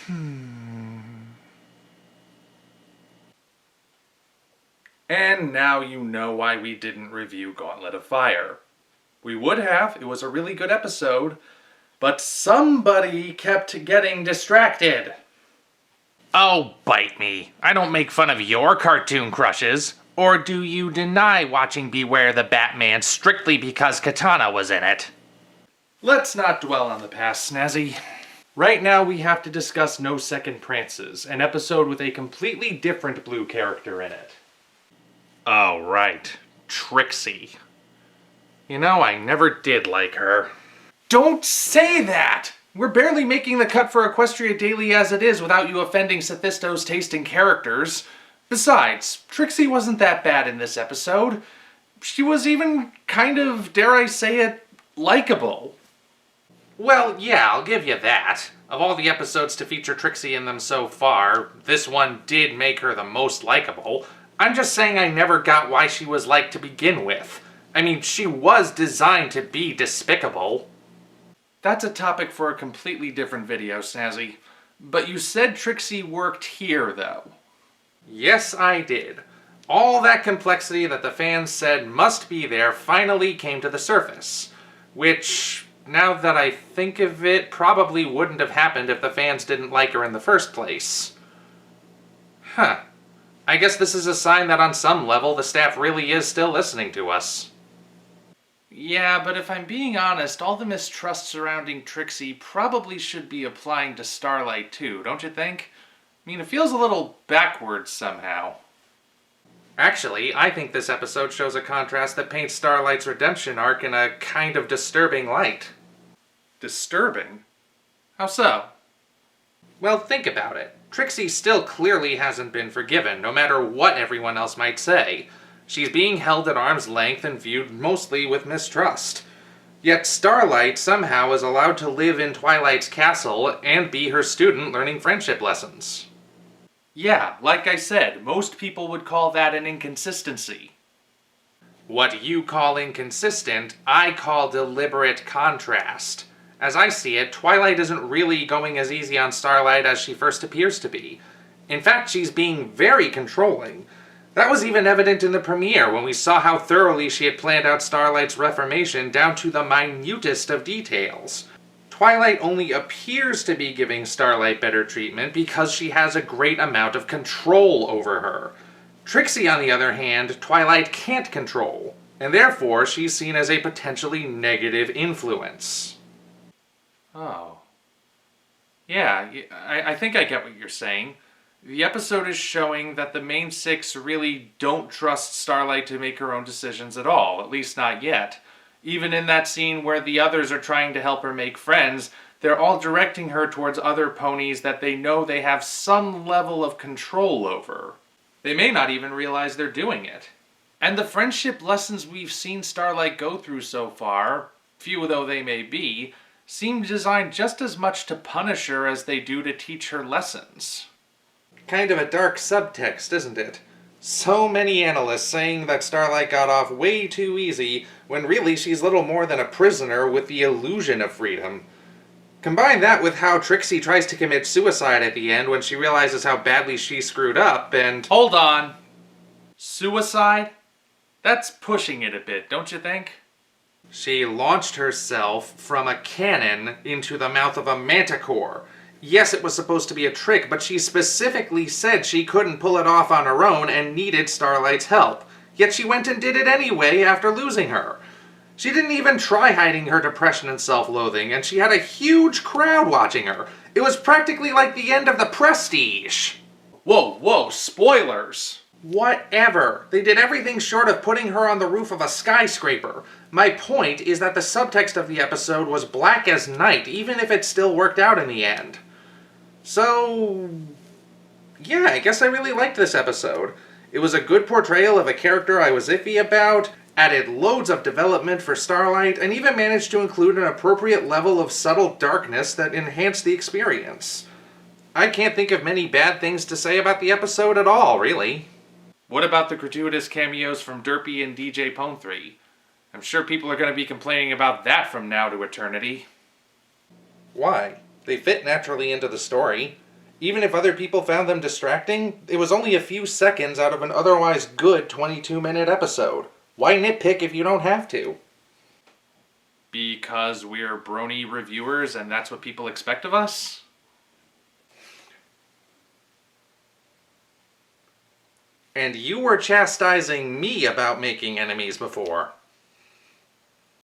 And now you know why we didn't review Gauntlet of Fire. We would have, it was a really good episode, but somebody kept getting distracted. Oh, bite me. I don't make fun of your cartoon crushes. Or do you deny watching Beware the Batman strictly because Katana was in it? Let's not dwell on the past, Snazzy. Right now we have to discuss No Second Prances, an episode with a completely different blue character in it. Oh, right. Trixie. You know, I never did like her. Don't say that! We're barely making the cut for Equestria Daily as it is without you offending Sethisto's taste in characters. Besides, Trixie wasn't that bad in this episode. She was even kind of, dare I say it, likable. Well, yeah, I'll give you that. Of all the episodes to feature Trixie in them so far, this one did make her the most likable. I'm just saying I never got why she was liked to begin with. I mean, she was designed to be despicable. That's a topic for a completely different video, Snazzy. But you said Trixie worked here, though. Yes, I did. All that complexity that the fans said must be there finally came to the surface. Which, now that I think of it, probably wouldn't have happened if the fans didn't like her in the first place. Huh. I guess this is a sign that on some level the staff really is still listening to us. Yeah, but if I'm being honest, all the mistrust surrounding Trixie probably should be applying to Starlight too, don't you think? I mean, it feels a little backwards somehow. Actually, I think this episode shows a contrast that paints Starlight's redemption arc in a kind of disturbing light. Disturbing? How so? Well, think about it. Trixie still clearly hasn't been forgiven, no matter what everyone else might say. She's being held at arm's length and viewed mostly with mistrust. Yet Starlight somehow is allowed to live in Twilight's castle and be her student learning friendship lessons. Yeah, like I said, most people would call that an inconsistency. What you call inconsistent, I call deliberate contrast. As I see it, Twilight isn't really going as easy on Starlight as she first appears to be. In fact, she's being very controlling. That was even evident in the premiere when we saw how thoroughly she had planned out Starlight's reformation down to the minutest of details. Twilight only appears to be giving Starlight better treatment because she has a great amount of control over her. Trixie, on the other hand, Twilight can't control, and therefore she's seen as a potentially negative influence. Oh. Yeah, I think I get what you're saying. The episode is showing that the main six really don't trust Starlight to make her own decisions at all, at least not yet. Even in that scene where the others are trying to help her make friends, they're all directing her towards other ponies that they know they have some level of control over. They may not even realize they're doing it. And the friendship lessons we've seen Starlight go through so far, few though they may be, seem designed just as much to punish her as they do to teach her lessons. Kind of a dark subtext, isn't it? So many analysts saying that Starlight got off way too easy, when really she's little more than a prisoner with the illusion of freedom. Combine that with how Trixie tries to commit suicide at the end when she realizes how badly she screwed up, and... Hold on. Suicide? That's pushing it a bit, don't you think? She launched herself from a cannon into the mouth of a manticore. Yes, it was supposed to be a trick, but she specifically said she couldn't pull it off on her own and needed Starlight's help. Yet she went and did it anyway after losing her. She didn't even try hiding her depression and self-loathing, and she had a huge crowd watching her. It was practically like the end of The Prestige. Whoa, spoilers! Whatever. They did everything short of putting her on the roof of a skyscraper. My point is that the subtext of the episode was black as night, even if it still worked out in the end. So... yeah, I guess I really liked this episode. It was a good portrayal of a character I was iffy about, added loads of development for Starlight, and even managed to include an appropriate level of subtle darkness that enhanced the experience. I can't think of many bad things to say about the episode at all, really. What about the gratuitous cameos from Derpy and DJ Pone3? I'm sure people are going to be complaining about that from now to eternity. Why? They fit naturally into the story. Even if other people found them distracting, it was only a few seconds out of an otherwise good 22-minute episode. Why nitpick if you don't have to? Because we're brony reviewers and that's what people expect of us? And you were chastising me about making enemies before.